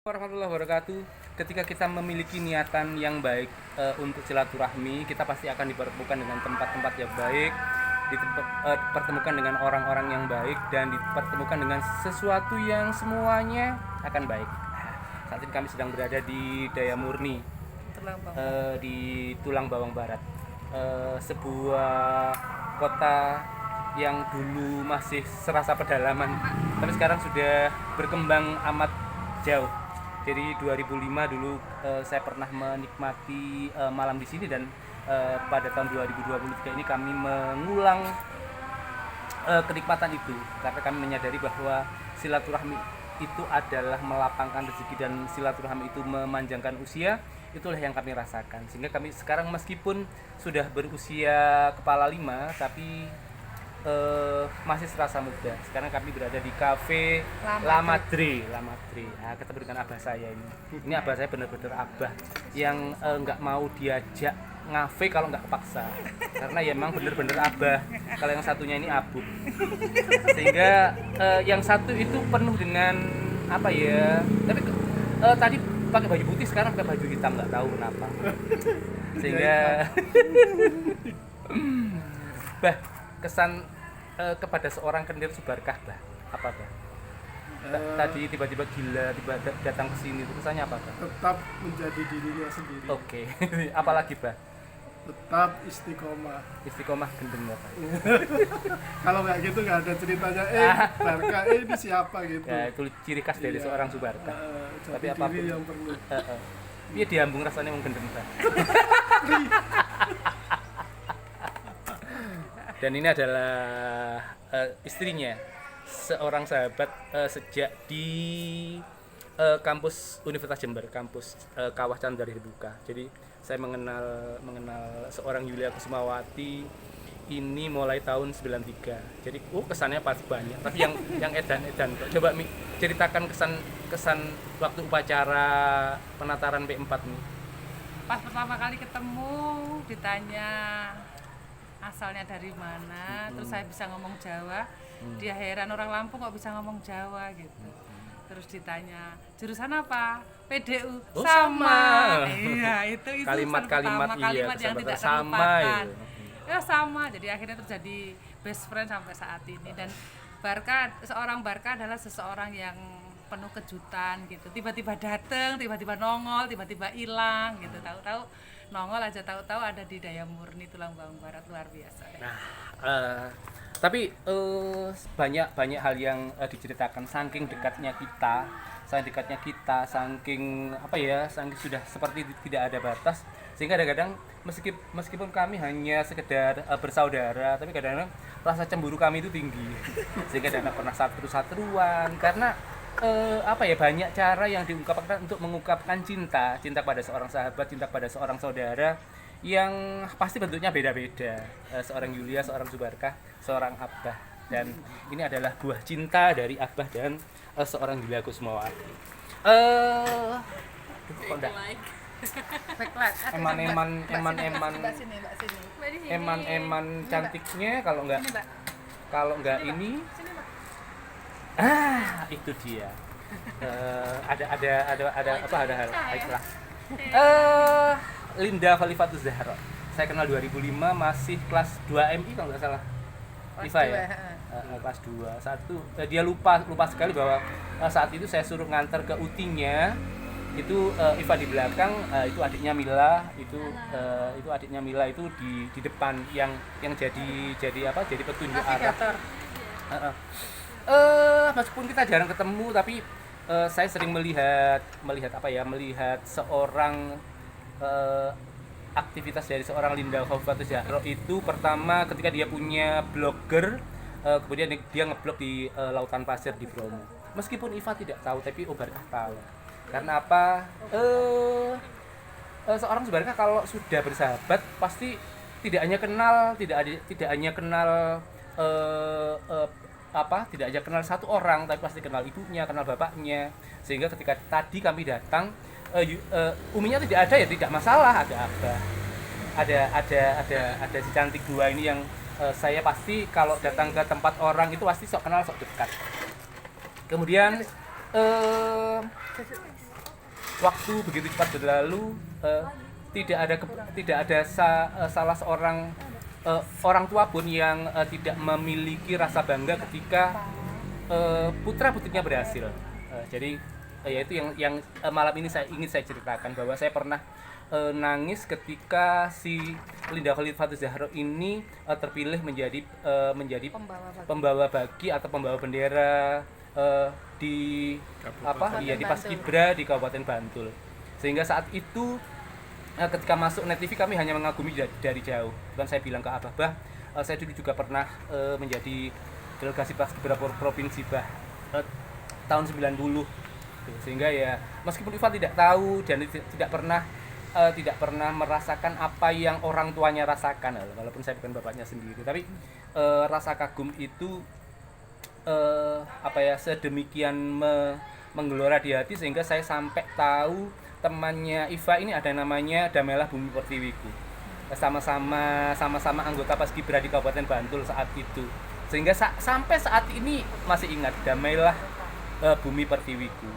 Warahmatullahi wabarakatuh. Ketika kita memiliki niatan yang baik untuk silaturahmi, kita pasti akan dipertemukan dengan tempat-tempat yang baik, dipertemukan dengan orang-orang yang baik, dan dipertemukan dengan sesuatu yang semuanya akan baik. Saat ini kami sedang berada di Daya Murni, di Tulang Bawang Barat, sebuah kota yang dulu masih serasa pedalaman, tapi sekarang sudah berkembang amat jauh. Jadi 2005 dulu saya pernah menikmati malam di sini, dan pada tahun 2023 ini kami mengulang kenikmatan itu karena kami menyadari bahwa silaturahmi itu adalah melapangkan rezeki dan silaturahmi itu memanjangkan usia. Itulah yang kami rasakan, sehingga kami sekarang meskipun sudah berusia kepala 5 tapi masih serasa muda. Sekarang kami berada di kafe Lamadre. Nah, ketemu dengan abah saya ini. Ini abah saya benar-benar abah yang nggak mau diajak ngafe kalau nggak kepaksa. Karena ya emang benar-benar abah. Kalau yang satunya ini abu. Sehingga yang satu itu penuh dengan apa ya? Tapi tadi pakai baju putih, sekarang pakai baju hitam, nggak tahu kenapa. Sehingga bah, kesan kepada seorang Kendir Subarkah, bah, apa bah? Tadi tiba-tiba gila, tiba datang ke sini, itu kesannya apa, bah? Tetap menjadi dirinya sendiri. Oke. Apalagi, bah? Tetap istiqomah. Istiqomah gendeng, bah. Kalau nggak gitu nggak ada ceritanya. Barka, ini siapa gitu. Ya, itu ciri khas dari seorang Subarkah. Tapi Jati apapun diri yang perlu. Dia diambung rasanya mau gendeng, bah. Dan ini adalah istrinya, seorang sahabat sejak di kampus Universitas Jember, kampus Kawah Chandra Hirbuka. Jadi saya mengenal seorang Yulia Kusumawati ini mulai tahun 93. Jadi kesannya pasti banyak, tapi yang edan-edan kok. Coba Mi ceritakan kesan waktu upacara penataran P4 nih. Pas pertama kali ketemu ditanya asalnya dari mana, terus saya bisa ngomong Jawa. Dia heran, orang Lampung kok bisa ngomong Jawa gitu. Terus ditanya jurusan apa, PDU. Oh, sama. Iya, itu kalimat-kalimat kalimat yang tidak sama terlupakan. itu. Ya sama, jadi akhirnya terjadi best friend sampai saat ini. Dan seorang Barka adalah seseorang yang penuh kejutan gitu. Tiba-tiba datang, tiba-tiba nongol, tiba-tiba hilang gitu. Tahu-tahu nongol aja, tahu-tahu ada di Daya Murni Tulang Bawang Barat, luar biasa. Nah, tapi banyak hal yang diceritakan, saking dekatnya kita, saking apa ya, saking sudah seperti tidak ada batas, sehingga kadang-kadang meskipun kami hanya sekedar bersaudara, tapi kadang-kadang rasa cemburu kami itu tinggi, sehingga kadang pernah satru-satruan karena apa ya, banyak cara yang diungkapkan untuk mengungkapkan cinta pada seorang sahabat, cinta pada seorang saudara yang pasti bentuknya beda-beda. Seorang Yulia, seorang Subarkah, seorang Abah, dan ini adalah buah cinta dari Abah dan seorang Yulia Kusumawati. Eman cantiknya kalau nggak ini. Itu dia. Ada hal baiklah. Linda Khalifatul Zahra. Saya kenal 2005, masih kelas 2 MI kalau nggak salah. Iva ya. Kelas 2. Dia lupa sekali bahwa saat itu saya suruh nganter ke utinya. Itu Iva di belakang, itu adiknya Mila, itu adiknya Mila itu di depan yang jadi apa? Jadi petunjuk arah. Meskipun kita jarang ketemu, tapi saya sering melihat seorang aktivitas dari seorang Linda Khalifatul Zahra itu. Pertama ketika dia punya blogger, kemudian dia ngeblog di Lautan Pasir di Bromo. Meskipun Iva tidak tahu, tapi Barkah tahu. Karena apa? Seorang Barkah kalau sudah bersahabat pasti tidak hanya kenal satu orang, tapi pasti kenal ibunya, kenal bapaknya. Sehingga ketika tadi kami datang, uminya tidak ada, ya tidak masalah, ada Abah, ada si cantik dua ini yang saya pasti kalau datang ke tempat orang itu pasti sok kenal, sok dekat. Kemudian waktu begitu cepat berlalu, tidak ada salah seorang orang tua pun yang tidak memiliki rasa bangga ketika putra putrinya berhasil. Jadi ya itu yang malam ini ingin saya ceritakan, bahwa saya pernah nangis ketika si Linda Khalifatul Zahra ini terpilih menjadi pembawa baki atau pembawa bendera di di Paskibra di Kabupaten Bantul. Sehingga saat itu ketika masuk Net TV kami hanya mengagumi dari jauh. Dan saya bilang ke Abah, saya dulu juga pernah menjadi delegasi Paskibra Provinsi tahun 90. Sehingga ya meskipun Iva tidak tahu dan tidak pernah merasakan apa yang orang tuanya rasakan, walaupun saya bukan bapaknya sendiri, tapi rasa kagum itu sedemikian menggelora di hati, sehingga saya sampai tahu temannya Iva ini ada namanya Damelah Bumi Pertiwiku, sama-sama anggota Paskibra di Kabupaten Bantul saat itu, sehingga sampai saat ini masih ingat Damelah Bumi Pertiwiku.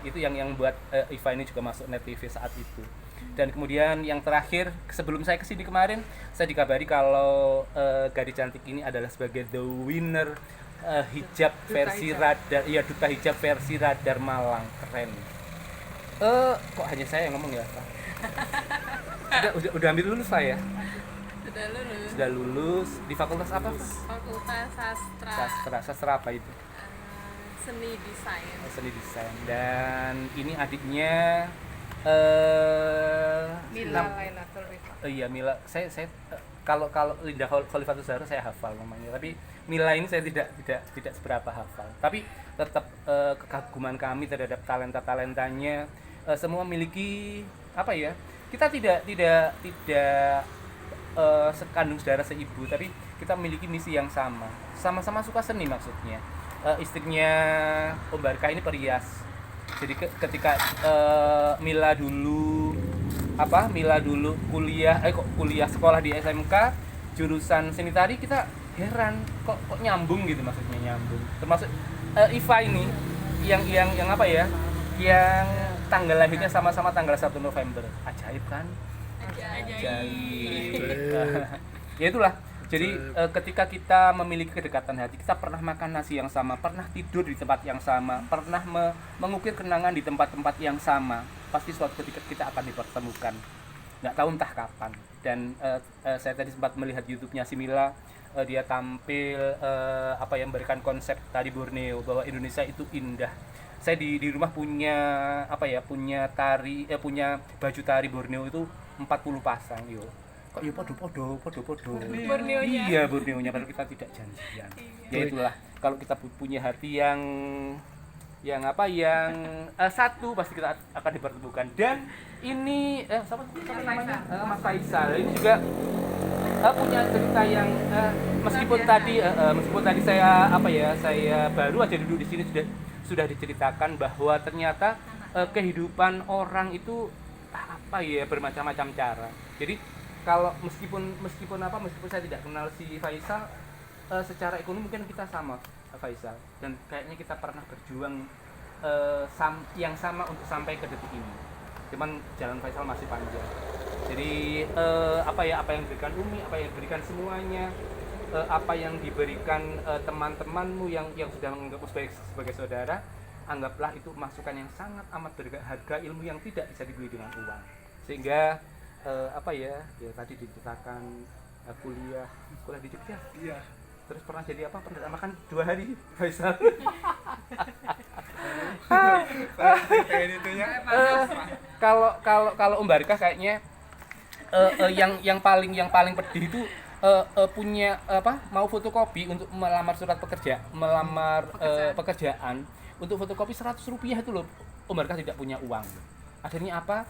Itu yang buat Iva ini juga masuk Net TV saat itu. Dan kemudian yang terakhir, sebelum saya kesini kemarin, saya dikabari kalau Gadis Cantik ini adalah sebagai the winner hijab versi radar, duta hijab versi radar Malang. Keren. Kok hanya saya yang ngomong ya? udah hampir lulus saya. Sudah lulus di fakultas apa? Fakultas Sastra apa itu? Seni Desain. Dan ini adiknya Mila Lailatul Rifa. Iya, Mila. Saya kalau Linda Khalifatul Zahra saya hafal namanya, tapi Mila ini saya tidak seberapa hafal. Tapi tetap kekaguman kami terhadap talentanya semua memiliki apa ya? Kita tidak sekandung saudara seibu, tapi kita memiliki misi yang sama. Sama-sama suka seni maksudnya. Istrinya Om Barkah ini perias. Jadi ketika Mila dulu kuliah sekolah di SMK jurusan seni tari, kita heran kok nyambung gitu, maksudnya nyambung. Termasuk Iva ini yang apa ya? Yang tanggal lahirnya sama-sama tanggal 1 November. Ajaib kan? Ajaib. Ya itulah. Jadi ketika kita memiliki kedekatan hati, kita pernah makan nasi yang sama, pernah tidur di tempat yang sama, pernah mengukir kenangan di tempat-tempat yang sama, pasti suatu ketika kita akan dipertemukan. Nggak tahu entah kapan. Dan saya tadi sempat melihat YouTube-nya si Mila, dia tampil yang memberikan konsep tari Borneo, bahwa Indonesia itu indah. Saya di rumah punya punya baju tari Borneo itu 40 pasang yo. Kok ya podo. Borneonya. Iya, Borneonya, padahal kita tidak janjian. Ya itulah, kalau kita punya hati yang satu, pasti kita akan dipertemukan. Dan ini siapa namanya? Mas Faisal. Ini juga punya cerita yang meskipun tadi saya baru aja duduk di sini sudah diceritakan bahwa ternyata kehidupan orang itu bermacam-macam cara. Jadi kalau meskipun saya tidak kenal si Faisal, secara ekonomi mungkin kita sama Faisal, dan kayaknya kita pernah berjuang yang sama untuk sampai ke detik ini. Cuman jalan Faisal masih panjang. Jadi apa yang diberikan Umi, apa yang diberikan semuanya, apa yang diberikan teman-temanmu yang sudah menganggapmu sebagai saudara, anggaplah itu masukan yang sangat amat berharga, ilmu yang tidak bisa dibeli dengan uang. Sehingga tadi diceritakan kuliah di Jogja. Iya. Terus pernah jadi apa? Pernah makan 2 hari Faisal. Kalau Om Barkah kayaknya yang paling pedih itu punya mau fotokopi untuk melamar pekerjaan. Untuk fotokopi Rp100 itu loh, Om Barkah tidak punya uang. Akhirnya apa?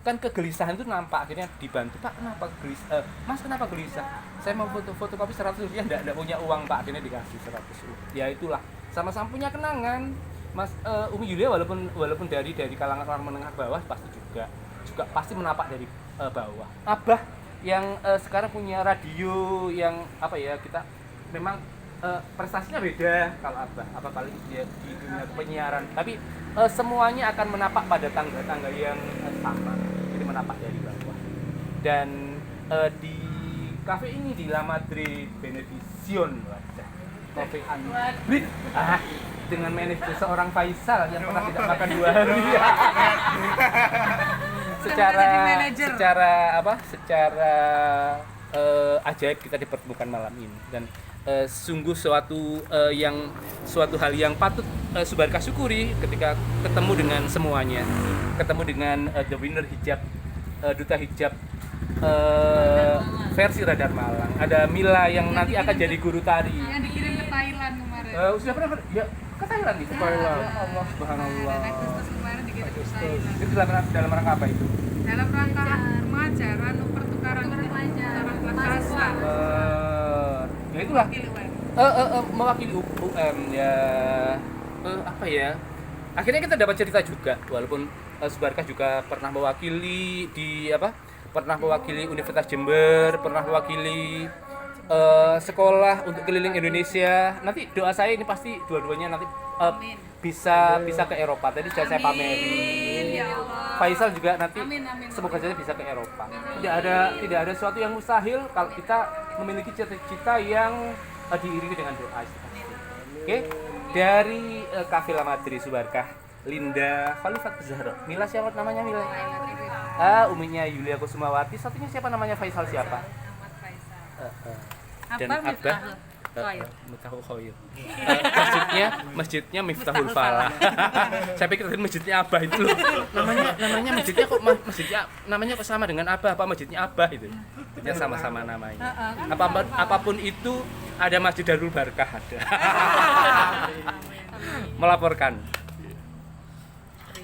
Kan kegelisahan itu nampak, akhirnya dibantu. Pak, kenapa gelisah? Mas, kenapa gelisah? Saya mau fotokopi Rp100, enggak punya uang, Pak. Akhirnya dikasih Rp100. Ya itulah, sama-sama punya kenangan. Mas Umi Yulia walaupun dari kalangan orang menengah bawah, pasti juga pasti menapak dari bawah. Abah yang sekarang punya radio yang kita memang prestasinya beda. Kalau Abah paling dia di dunia penyiaran, tapi semuanya akan menapak pada tangga-tangga yang sama, jadi menapak dari bawah. Dan di kafe ini di La Madre Benevision, Cafe Anbrit, dengan manajer seorang Faisal yang pernah tidak makan 2 hari. secara ajaib kita dipertemukan malam ini, dan sungguh suatu hal yang patut Subarkah syukuri ketika ketemu dengan semuanya, ketemu dengan the winner hijab, duta hijab versi Radar Malang. Ada Mila yang nanti akan jadi guru tari. Yang dikirim ke Thailand kemarin. Sudah pernah ya ke Thailand itu? Ya Allah, subhanallah. Dan Agustus kemarin dikirim ke Thailand. Itu dalam rangka apa itu? Dalam rangka mengajaran pertukaran bahasa. Ya itulah. Wakil UM. Mewakili UM ya. Apa ya? Akhirnya kita dapat cerita juga, walaupun Subarkah juga pernah mewakili pernah mewakili Universitas Jember, pernah mewakili sekolah untuk keliling Indonesia. Nanti doa saya ini pasti dua-duanya nanti bisa ke Eropa. Tadi sudah saya pamerin. Ya Allah. Faisal juga nanti Amin. semoga saja bisa ke Eropa. Tidak ada sesuatu yang mustahil kalau kita memiliki cita-cita yang diiringi dengan doa. Oke, dari Cafe La Madre Subarkah, Linda Khalifat Zahra. Mila siapa namanya Mila? Uminya Yulia Kusumawati. Satunya siapa namanya? Faisal siapa? Ahmad Faisal. Dan Abah Abah Khair. Miftahul Khair. Masjidnya Miftahul Falah. Saya pikir tadi masjidnya Abah itu loh. Namanya masjidnya kok namanya kok sama dengan Abah, apa masjidnya Abah itu. Itu sama-sama namanya. Apapun itu ada Masjid Darul Barkah ada. Melaporkan.